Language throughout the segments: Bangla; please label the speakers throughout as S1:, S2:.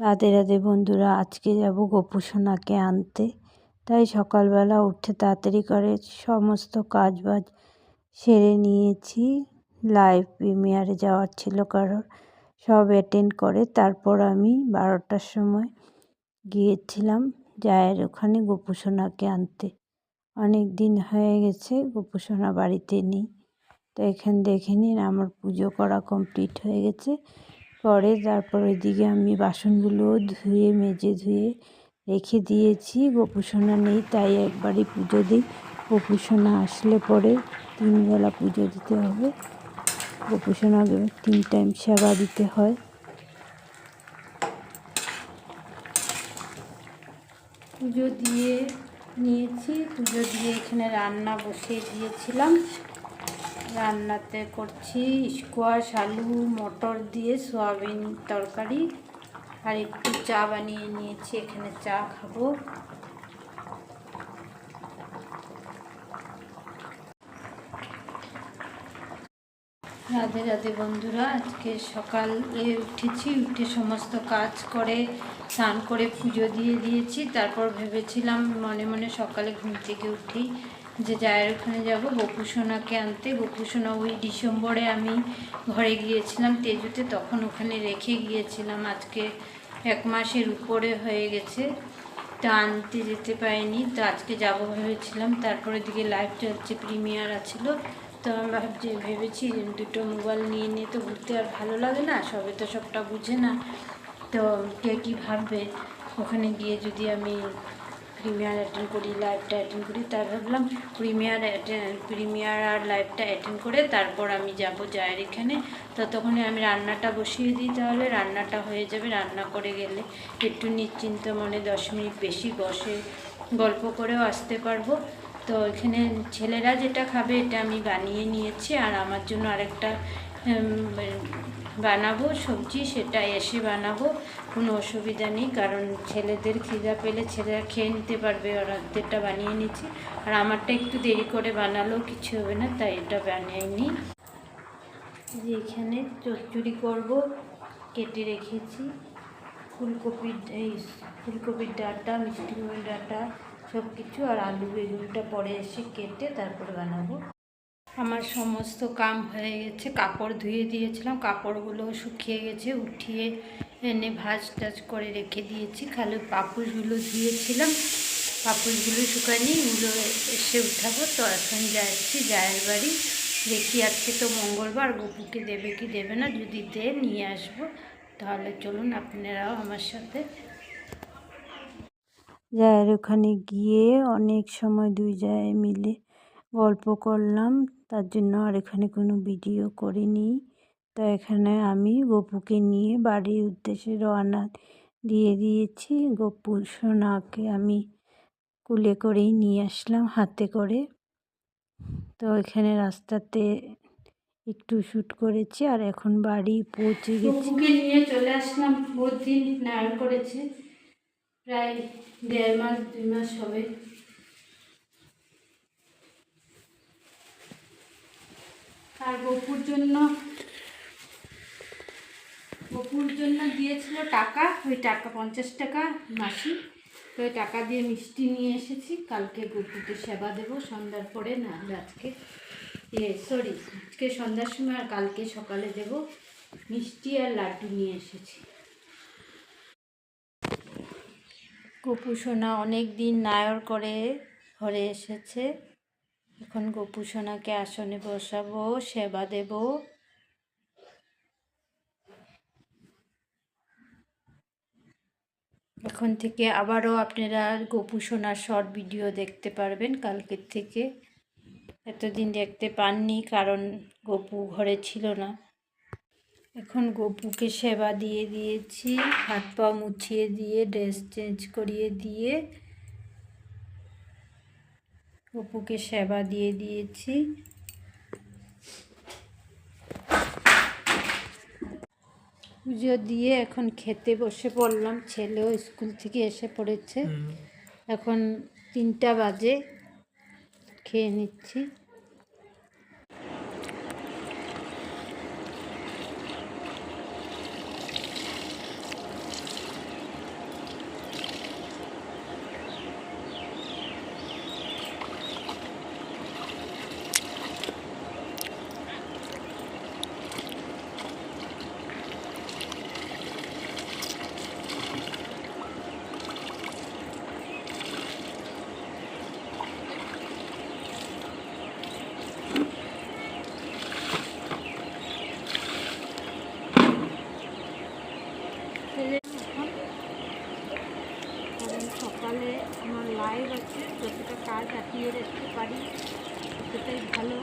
S1: রাধে রাধে বন্ধুরা, আজকে যাব গপু সোনাকে আনতে। তাই সকালবেলা উঠে তাড়াতাড়ি করে সমস্ত কাজবাজ সেরে নিয়েছি। লাইভ প্রিমিয়ারে যাওয়ার ছিল কারোর, সব অ্যাটেন্ড করে তারপর আমি 12টার সময় গিয়েছিলাম জায়ের ওখানে গপু সোনাকে আনতে। অনেক দিন হয়ে গেছে গপু সোনা বাড়িতে নেই। তো এখানে দেখে নিন আমার পুজো করা কমপ্লিট হয়ে গেছে। পরে তারপর ওইদিকে আমি বাসনগুলো মেজে ধুয়ে রেখে দিয়েছি। গপু সোনা নেই তাই একবারই পুজো দিই। গপু সোনা আসলে পরে 3 বেলা পুজো দিতে হবে। গপু সোনাকে 3 টাইম সেবা দিতে হয়। পুজো দিয়ে নিয়েছি, পুজো দিয়ে এখানে রান্না বসিয়ে দিয়েছিলাম। রান্নাতে করছি স্কোয়াশ, আলু, মটর দিয়ে সয়াবিন তরকারি, আর একটু চা বানিয়ে নিয়েছি, এখানে চা খাবো। রাধে রাধে বন্ধুরা, আজকে সকালে উঠেছি, উঠে সমস্ত কাজ করে স্নান করে পুজো দিয়ে দিয়েছি। তারপর ভেবেছিলাম মনে মনে সকালে ঘুম থেকে উঠেই যে জায়ের ওখানে যাব গপু সোনাকে আনতে। গপু সোনা ওই ডিসেম্বরে আমি ঘরে গিয়েছিলাম তেজুতে, তখন ওখানে রেখে গিয়েছিলাম। আজকে 1 মাসের উপরে হয়ে গেছে, তা আনতে যেতে পারিনি। তো আজকে যাব ভেবেছিলাম। তারপরে দিকে লাইভ চলছে, প্রিমিয়ার আছিল। তো আমি ভেবেছি দুটো মোবাইল নিয়ে তো ঘুরতে আর ভালো লাগে না, সবে তো সবটা বুঝে না। তো কে কী ভাববে ওখানে গিয়ে যদি আমি প্রিমিয়ার অ্যাটেন্ড করি, লাইভটা অ্যাটেন্ড করি। তাই ভাবলাম প্রিমিয়ার আর লাইভটা অ্যাটেন্ড করে তারপর আমি যাব জায়ের এখানে। ততক্ষণে আমি রান্নাটা বসিয়ে দিই, তাহলে রান্নাটা হয়ে যাবে। রান্না করে গেলে একটু নিশ্চিন্ত মনে 10 মিনিট বেশি বসে গল্প করেও আসতে পারবো। তো এখানে ছেলেরা যেটা খাবে এটা আমি বানিয়ে নিয়েছি, আর আমার জন্য আরেকটা বানাবো সবজি, সেটা এসে বানাবো, কোনো অসুবিধা নেই। কারণ ছেলেদের খিদা পেলে ছেলেরা খেয়ে নিতে পারবে, ওদেরটা বানিয়ে নিচ্ছি। আর আমারটা একটু দেরি করে বানালেও কিছু হবে না, তাই এটা বানিয়ে নিই। যে এখানে চচ্চড়ি করব, কেটে রেখেছি ফুলকপির ডাঁটা, মিষ্টি কুমড়োর ডাঁটা সব কিছু, আর আলু বেগুনটা পরে এসে কেটে তারপরে বানাবো। আমার সমস্ত কাম হয়ে গেছে, কাপড় ধুয়ে দিয়েছিলাম, কাপড়গুলো শুকিয়ে গেছে, উঠিয়ে এনে ভাজ টাজ করে রেখে দিয়েছি। খালি পাপোশগুলো ধুয়েছিলাম, পাপোশগুলো শুকায়নি, এগুলো এসে উঠাবো। তো এখন যাচ্ছি জায়ের বাড়ি, দেখি আজকে তো মঙ্গলবার, গপুকে দেবে কি দেবে না, যদি দে নিয়ে আসবো। তাহলে চলুন আপনারাও আমার সাথে। জায়ের ওখানে গিয়ে অনেক সময় 2 জায়ে মিলে গল্প করলাম, তার জন্য আর এখানে কোনো ভিডিও করিনি। তো এখানে আমি গপুকে নিয়ে বাড়ির উদ্দেশ্যে রওনা দিয়ে দিয়েছি। গপু সোনাকে আমি কুলে করেই নিয়ে আসলাম হাতে করে। তো এখানে রাস্তাতে একটু শ্যুট করেছি, আর এখন বাড়ি পৌঁছে গেছি। গপুকে নিয়ে চলে আসলাম, বহুত দিন নায়র করেছে, প্রায় 1.5 মাস 2 মাস হবে। আর গপুর জন্য দিয়েছিল টাকা, ওই টাকা 50 টাকা মাসি। তো ওই টাকা দিয়ে মিষ্টি নিয়ে এসেছি, কালকে গপুকে সেবা দেবো সন্ধ্যার পরে, না আজকে আজকে সন্ধ্যার সময় আর কালকে সকালে দেব। মিষ্টি আর লাড্ডু নিয়ে এসেছি। গপু সোনা অনেক দিন নায়র করে ঘরে এসেছে। এখন গপু সোনাকে আসনে বসাবো, সেবা দেব। এখন থেকে আবারও আপনারা গপু সোনার শর্ট ভিডিও দেখতে পারবেন কালকের থেকে। এতদিন দেখতে পাননি কারণ গপু ঘরে ছিল না। এখন গপুকে সেবা দিয়ে দিয়েছি, হাত পা মুছিয়ে দিয়ে ড্রেস চেঞ্জ করিয়ে দিয়ে গপুকে সেবা দিয়ে দিয়েছি। পুজো দিয়ে এখন খেতে বসে পড়লাম, ছেলেও স্কুল থেকে এসে পড়েছে। এখন 3টা বাজে, খেয়ে নিচ্ছি। চলে এখন, কারণ সকালে আমার লাইভ আছে, যতটা কাজ আটিয়ে রাখতে পারি ততটাই ভালো।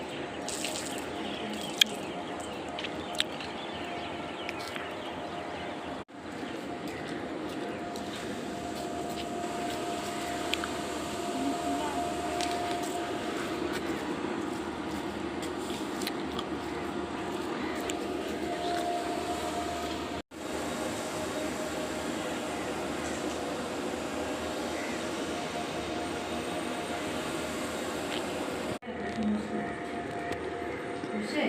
S1: বুঝছে?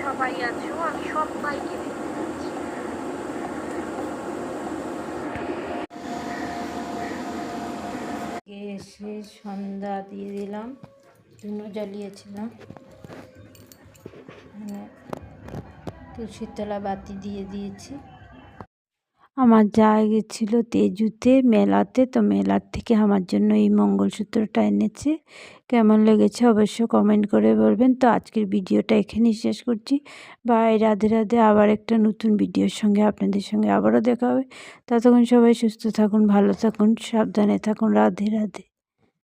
S1: সবাই আছো, আমি সবাইকে দেখতে পাচ্ছি। এসে সন্ধ্যা দিয়ে দিলাম, ধুনো জ্বালিয়েছিলাম, মানে তুলসীর তলা বাতি দিয়ে দিয়েছি। আমার যা গেছিল তেজুতে মেলাতে, তো মেলার থেকে আমার জন্য এই মঙ্গলসূত্রটা এনেছে। কেমন লেগেছে অবশ্য কমেন্ট করে বলবেন। তো আজকের ভিডিওটা এখানেই শেষ করছি। বাই, রাধে রাধে। আবার একটা নতুন ভিডিওর সঙ্গে আপনাদের সঙ্গে আবারও দেখা হবে। ততক্ষণ সবাই সুস্থ থাকুন, ভালো থাকুন, সাবধানে থাকুন। রাধে রাধে।